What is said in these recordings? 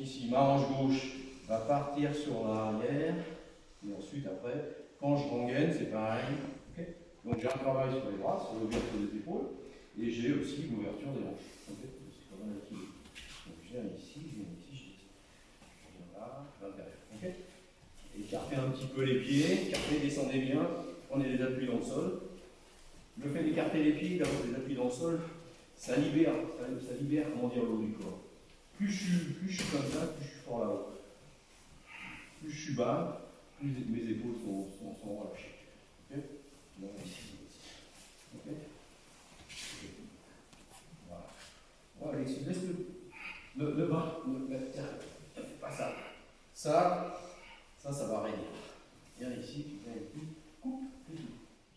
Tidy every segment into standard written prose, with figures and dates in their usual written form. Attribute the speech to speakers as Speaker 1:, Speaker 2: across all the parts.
Speaker 1: ici, ma hanche gauche va partir sur l'arrière. Et ensuite, après, quand je rengaine, c'est pareil. Okay. Donc j'ai un travail sur les bras, sur l'ouverture des épaules. Et j'ai aussi l'ouverture des hanches. Okay. C'est pas mal équilibré. Donc je viens ici, je viens ici, je descends. Je viens là, à l'intérieur. Okay. Écartez un petit peu les pieds, écartez, descendez bien, prenez les appuis dans le sol. Le fait d'écarter les pieds, d'avoir des appuis dans le sol, ça libère comment dire, le haut du corps. Plus je suis comme ça, plus je suis fort là-haut. Plus je suis bas, plus mes épaules sont relâchées. Okay. Donc ici. Okay. Voilà. Voilà, Alexis, laisse le bas. Tiens, pas ça. Ça va régler. Viens ici, tu viens ici, coupe,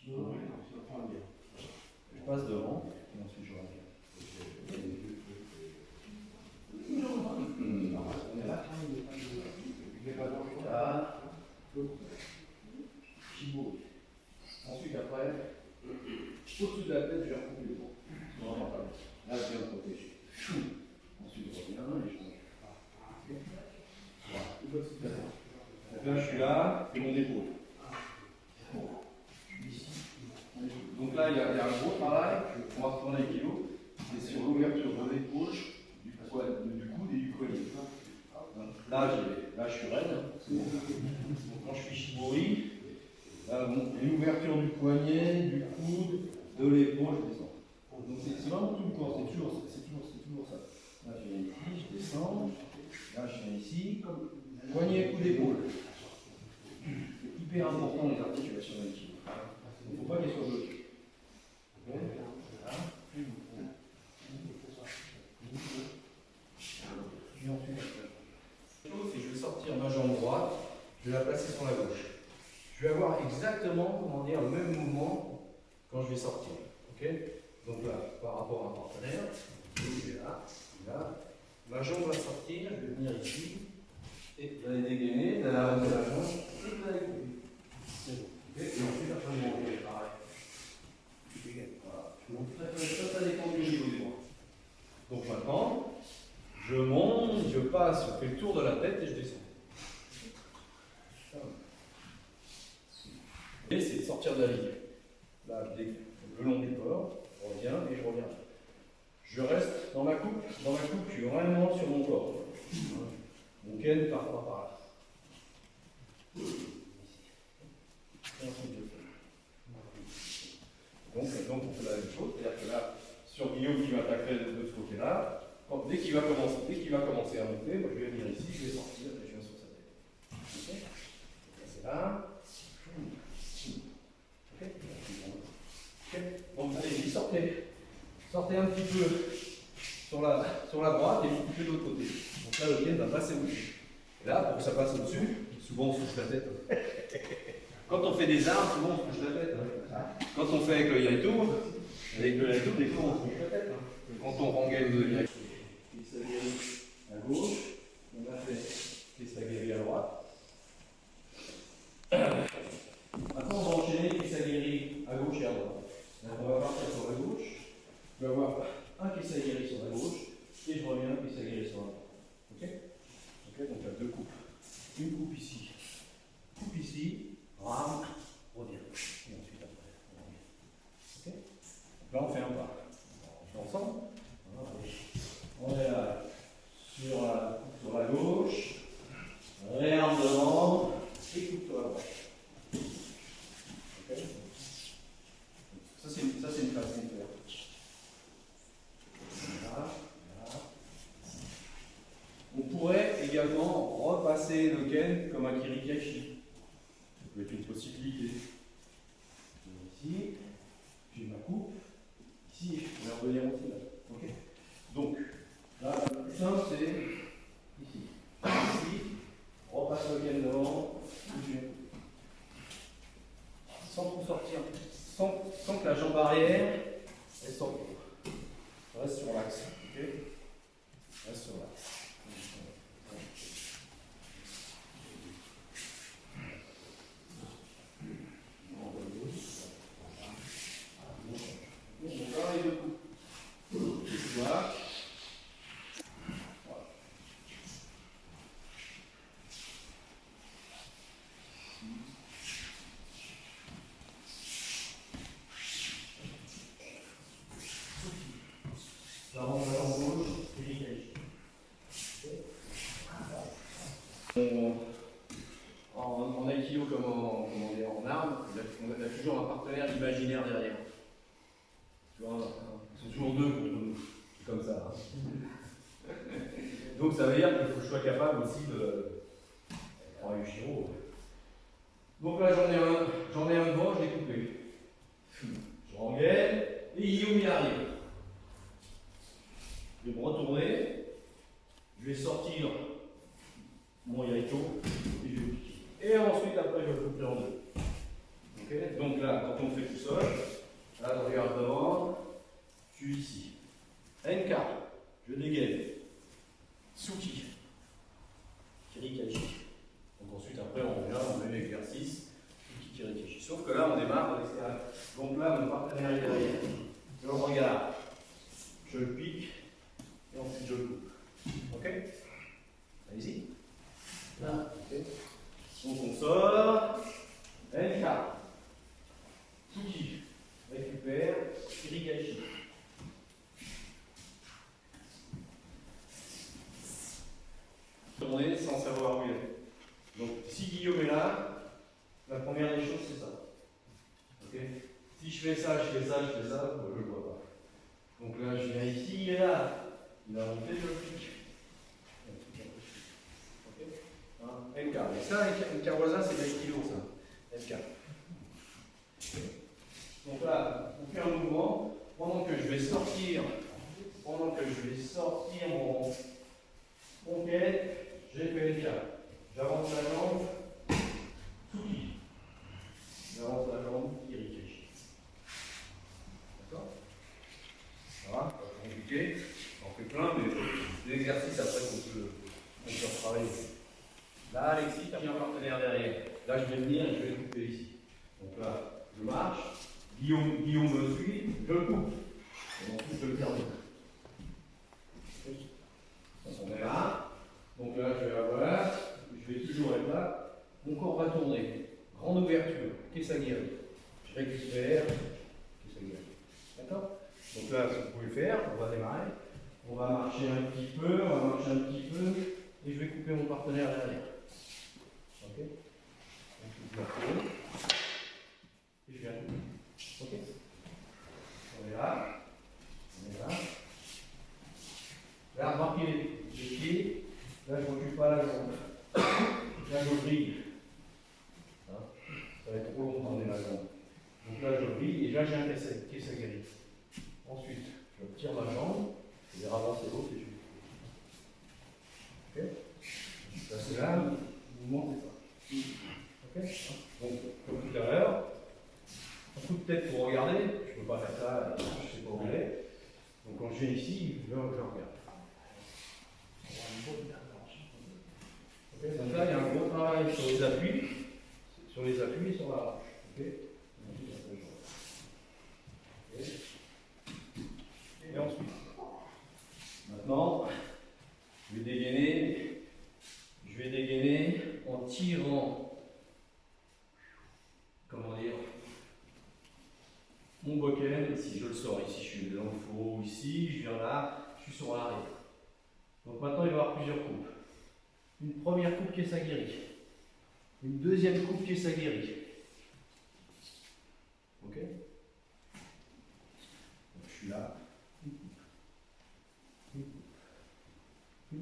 Speaker 1: je passe devant, et ensuite je reviens. On est là. Là. Ensuite, après, au-dessus de la tête, je vais recouper les bras. Là, je viens de protéger. Ensuite, je reviens et je reviens. Voilà. Là, je suis là, c'est mon épaule. Donc là, il y a un gros travail. On va retourner avec Kilo. C'est sur l'ouverture de l'épaule, du coude et du collier. Là, je suis raide. Donc, quand je suis shibori, là, l'ouverture du poignet, du coude, de l'épaule, je descends. Donc c'est vraiment tout le corps, c'est toujours ça. Là, je viens ici, je descends. Là, je viens ici. Poignet, coude, épaule. C'est hyper important les articulations de l'équilibre. Il ne faut pas qu'elles soient bloquées. Okay. Voilà. Puis ensuite, je vais sortir ma jambe droite, je vais la placer sur la gauche. Je vais avoir exactement, comment dire, le même mouvement quand je vais sortir. Okay. Donc là, par rapport à un partenaire, je vais là, ma jambe va sortir, je vais venir ici, et vous allez dégainer, vous allez avancer la jambe, et vous allez couper. C'est bon. Okay. Et ensuite, après, je monte, pareil. Voilà. Je monte, ça dépend du niveau du bras. Donc maintenant, je monte, je passe, je fais le tour de la tête et je descends. Et c'est de sortir de la ligne. Là, le long du corps, je reviens et je reviens. Je reste dans ma coupe, je suis vraiment sur mon corps. Mon ken part par là. Donc on fait la même chose, c'est-à-dire que là, sur Guillaume qui m'attaquerait de ce côté-là, dès qu'il va commencer à monter, moi je vais venir ici, je vais sortir et je viens sur sa tête. Okay. C'est là. Okay. Okay. Donc allez-y, sortez un petit peu sur la droite et vous coupez de l'autre côté. Donc là le ken va passer au-dessus. Et là, pour que ça passe au-dessus, souvent on se touche la tête. Quand on fait des armes, souvent on se touche la tête. Quand on fait avec le yaito, des fois on se touche la tête. Quand on rengaine le yaito, Kisagiri à gauche, on a fait Kisagiri à droite. Maintenant on va enchaîner Kisagiri à gauche et à droite. Donc, on va partir sur la gauche, je vais avoir un Kisagiri sur la gauche et je reviens un Kisagiri sur la droite. Ok. Ok, donc là deux coupes. Une coupe ici, rame, revient. Et ensuite après, on revient. Ok. Donc là on fait un pas. On fait ensemble. On est là sur la gauche, réarme devant et coupe sur la droite. Okay. Ça c'est une façon de faire. Là. On pourrait également repasser le ken comme un kirikashi. Ça peut être une possibilité. Ici, j'ai ma coupe. Ici, je vais revenir aussi là. Okay. Donc, là, le plus simple, c'est ici. Ici, repasse le ken devant, sans trop sortir, sans que la jambe arrière elle sorte. Reste sur l'axe. Okay. Reste sur l'axe. J'avance la jambe gauche, je dirige. En aikido comme en armes, on a toujours un partenaire imaginaire derrière. Tu vois, ils sont toujours deux contre nous. C'est comme ça. Hein. Donc ça veut dire qu'il faut que je sois capable aussi de Yushiro. Donc là j'en ai un devant, je l'ai coupé. Je rengaine et Yumi arrive. Je vais me retourner, je vais sortir mon yaito et je vais piquer. Et ensuite après je vais le couper en deux. Okay. Donc là, quand on fait tout seul, là je regarde devant, je suis ici. NK, je dégaine. Tsuki, Kirikachi. Donc ensuite après on revient, on fait l'exercice, Tsuki, Kirikachi. Sauf que là on démarre de l'extérieur. Donc là mon partenaire est derrière. Je le regarde, je le pique et ensuite je le coupe. Ok? Allez-y. Là, ok. Donc on sort, NK, Tsuki, récupère, Kirikachi. Tourner sans savoir où il est. Donc si Guillaume est là, la première des choses c'est ça. Ok. Si je fais ça, je fais ça, je fais ça, je ne le vois pas. Donc là je viens ici, il est là. Il a monté, je le pique. Ok. Hein, NK. Et ça, un kawaza, c'est l'aïkido ça. NK. Donc là, on fait un mouvement pendant que je vais sortir. Mon quête. J'ai fait NK. J'avance la jambe, Tsuki. J'avance la jambe, Kirikachi. D'accord? Ça va? Pas compliqué. On fait plein, mais l'exercice après qu'on peut retravailler. Là, Alexis, tu as mis un partenaire derrière. Là, je vais venir et je vais le couper ici. Donc là, je marche. Guillaume me suit, je le coupe. Et ensuite, je le termine. On est là. Donc là, je vais toujours être là. Mon corps va tourner. Grande ouverture. Kesagiri. Je récupère. Kesagiri. D'accord? Donc là, ce que vous pouvez faire, on va démarrer. On va marcher un petit peu, et je vais couper mon partenaire derrière. Ok? On coupe la peau. Et je viens couper. Ok? On est là. Là, remarquez les pieds. Là, je ne recule pas la jambe. Là, je brille. Hein? Ça va être trop long de prendre la jambe. Donc là, je brille et là, j'ai un kesagiri. Ensuite, je tire ma jambe, je vais ramasser l'autre et je vais. Ok? Ça, c'est là, le mouvement, c'est ça. Ok? Donc, comme tout à l'heure, un coup de tête pour regarder. Je ne peux pas faire ça, je ne sais pas où il est. Donc, quand je viens ici, je regarde. Okay, donc là, il y a un gros travail sur les appuis et sur la hanche. Okay. Et ensuite, maintenant, je vais dégainer en tirant, comment dire, mon bokken. Ici, je le sors. Ici, je suis dans le fourreau. Ici, je viens là, je suis sur l'arrière. Donc maintenant, il va y avoir plusieurs coupes. Une première coupe kesagiri. Une deuxième coupe kesagiri. Ok? Donc je suis là. Une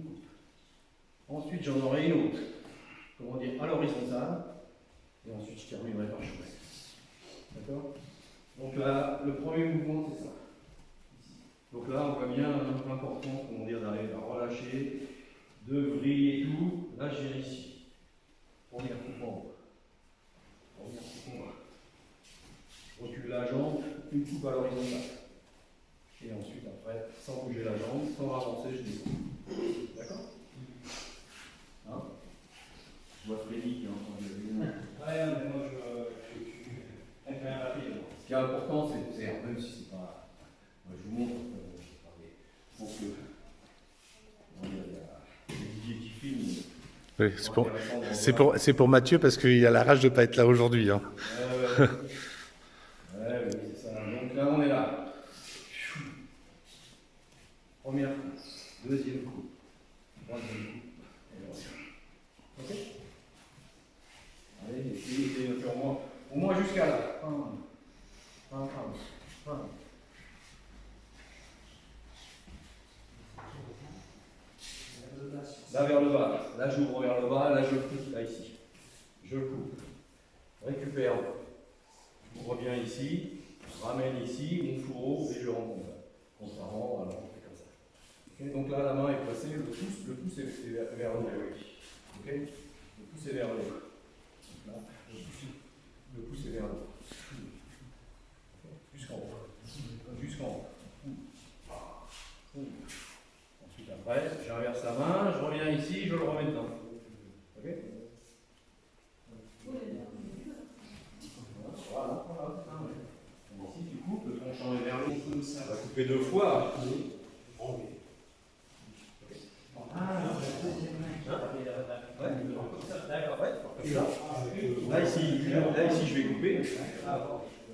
Speaker 1: coupe. Ensuite, j'en aurai une autre. Comment dire? À l'horizontale. Et ensuite, je terminerai par chemin. D'accord? Donc là, le premier mouvement, c'est ça. Donc là, on voit bien l'importance, comment dire, d'arriver à relâcher, de vriller et tout. Là, je viens ici. Première coupe en haut. Première coupe en bas. Je recule la jambe, une coupe à l'horizontale. Et ensuite, après, sans bouger la jambe, sans avancer, je découpe. D'accord? Hein? Je vois Freddy qui est en train de... Ouais, mais moi, je fais un rapide. Ce qui est important, c'est même si c'est pas... Moi, je vous montre. Je pense que... Il y a Didier qui filme.
Speaker 2: Oui, c'est pour Mathieu parce qu'il a la rage de ne pas être là aujourd'hui. Hein.
Speaker 1: Oui, c'est ça. Donc là, on est là. Première coupe, deuxième coupe, troisième coupe, et je reviens. Ok? Allez, essayez de faire au moins jusqu'à là. Là vers le bas, là j'ouvre vers le bas, là je le coupe, là ici. Je le coupe, récupère, je reviens ici, je ramène ici, mon fourreau et je rentre là. Contrairement, voilà, on fait comme ça. Okay, donc là la main est placée, le pouce est vers le haut. Okay, le pouce est vers le haut. Là, le pouce est vers le haut. Jusqu'en haut. Jusqu'en haut. Ensuite après, j'inverse la main, je reviens ici, je le remets dedans. Ok? Voilà. Ici tu coupes, le tranchant est vers le haut. Ça va couper deux fois. Là ici je vais couper.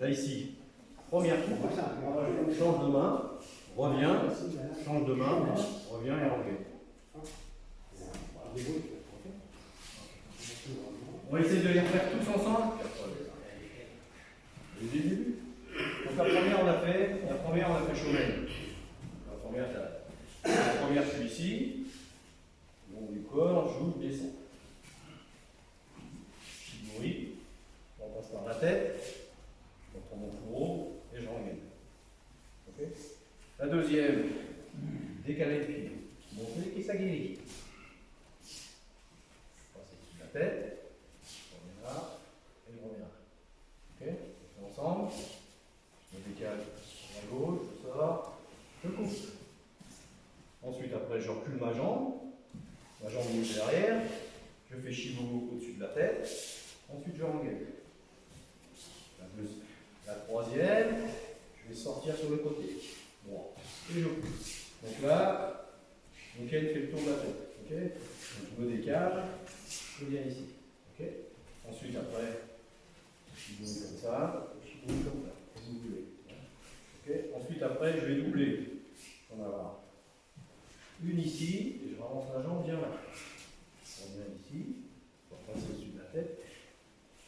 Speaker 1: Là ici, première coupe, change de main, reviens, change de main, reviens et reviens. On va essayer de les refaire tous ensemble. Le début. Donc la première on a fait Chauvel. La première je suis ici. Long du corps, j'ouvre, descends. Shibori. On passe par la tête. Je reprends mon fourreau et je rengaine. Okay. La deuxième, décaler le pied. Monter Kisagiri. Je passe dessus la tête. Je reviens là et je reviens là. Ok, on fait ensemble. Je me décale à gauche, je sors, je coupe. Ensuite, après, je recule ma jambe bouge derrière, je fais Shibu au-dessus de la tête, ensuite je rengaine. La troisième, je vais sortir sur le côté, droit, et je coupe. Donc là, Nickel fait le tour de la tête, ok? Donc je me décale, je viens ici, ok? Ensuite, après, Shibu comme ça, comme vous voulez. Okay. Ensuite, après, je vais doubler. On va avoir une ici, et je ravance la jambe bien là. Je reviens ici, je repasse au-dessus de la tête,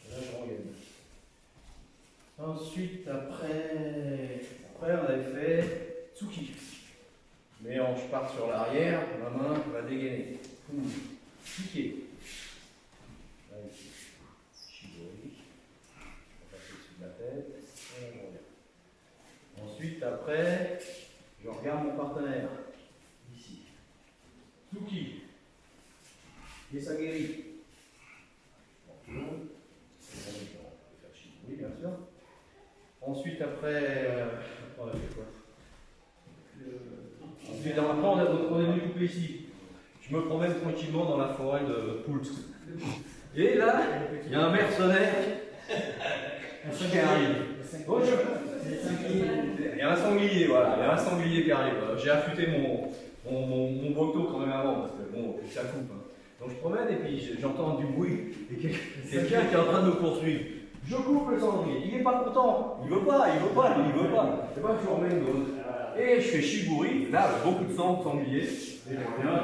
Speaker 1: et là je rengaine. Ensuite, après on avait fait Tsuki. Mais je pars sur l'arrière, ma main va dégainer. Piquer. Là ici. Shibori. Je passe au-dessus de la tête, et là je reviens. Ensuite, après, je regarde mon partenaire. Ici. Tsuki. Kisagiri. On va faire Shibori, bien sûr. Ensuite, après, on a fait quoi? Ensuite, après, on est venu couper ici. Je me promène tranquillement dans la forêt de Poult. Et là, il y a un mercenaire qui arrive. Oh, il y a un sanglier, voilà. Il y a un sanglier qui arrive. J'ai affûté mon boto quand même avant, parce que bon, ça coupe. Hein. Donc je promène et puis j'entends du bruit. Et quelqu'un qui est en train de me poursuivre. Je coupe le sanglier. Il n'est pas content. Il veut pas. C'est pas que je remets une dose. Et je fais Shibori. Là, beaucoup de sang, sanglier. Et je reviens.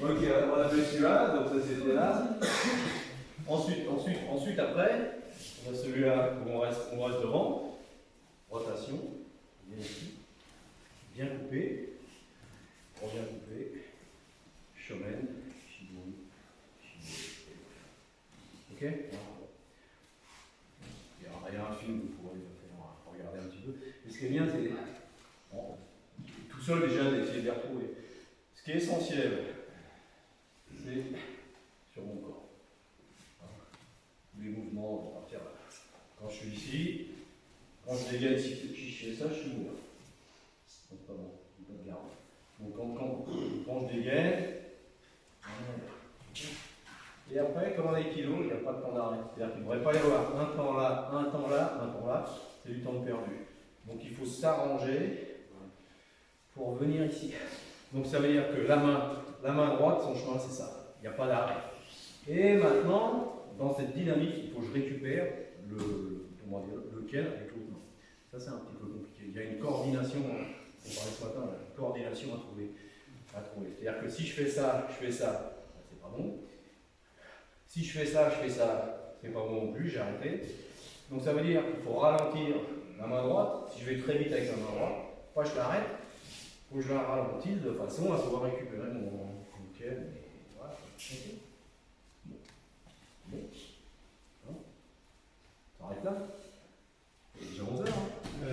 Speaker 1: Ok, on a fait celui-là, donc ça c'était là. Ensuite, après, on a celui-là où on reste devant. Rotation. Bien ici. Bien coupé. On vient couper. Shomen. Shibori. Ok? Il y a un film que vous pourrez regarder un petit peu. Et ce qui est bien, c'est tout seul déjà d'essayer de les retrouver. Ce qui est essentiel, c'est sur mon corps. Tous les mouvements vont partir là. Quand je suis ici, quand je dégaine ici, je fais ça, je suis mou. Donc pas bon, pas de garde. Donc quand je dégaine, et après, comme on a kilos, il n'y a pas de temps d'arrêt. C'est-à-dire qu'il ne devrait pas y avoir un temps là, un temps là, un temps là. C'est du temps perdu. Donc il faut s'arranger pour venir ici. Donc ça veut dire que la main droite, son chemin, c'est ça. Il n'y a pas d'arrêt. Et maintenant, dans cette dynamique, il faut que je récupère le Ken avec l'autre main. Ça, c'est un petit peu compliqué. Il y a une coordination, on parlait ce matin, une coordination à trouver. C'est-à-dire que si je fais ça, c'est pas bon. Si je fais ça, c'est pas bon non plus, j'ai arrêté. Donc ça veut dire qu'il faut ralentir la main droite. Si je vais très vite avec la main droite, moi je l'arrête, il faut que je la ralentisse de façon à pouvoir récupérer mon nickel. Voilà. Okay. Bon. Ça arrête là.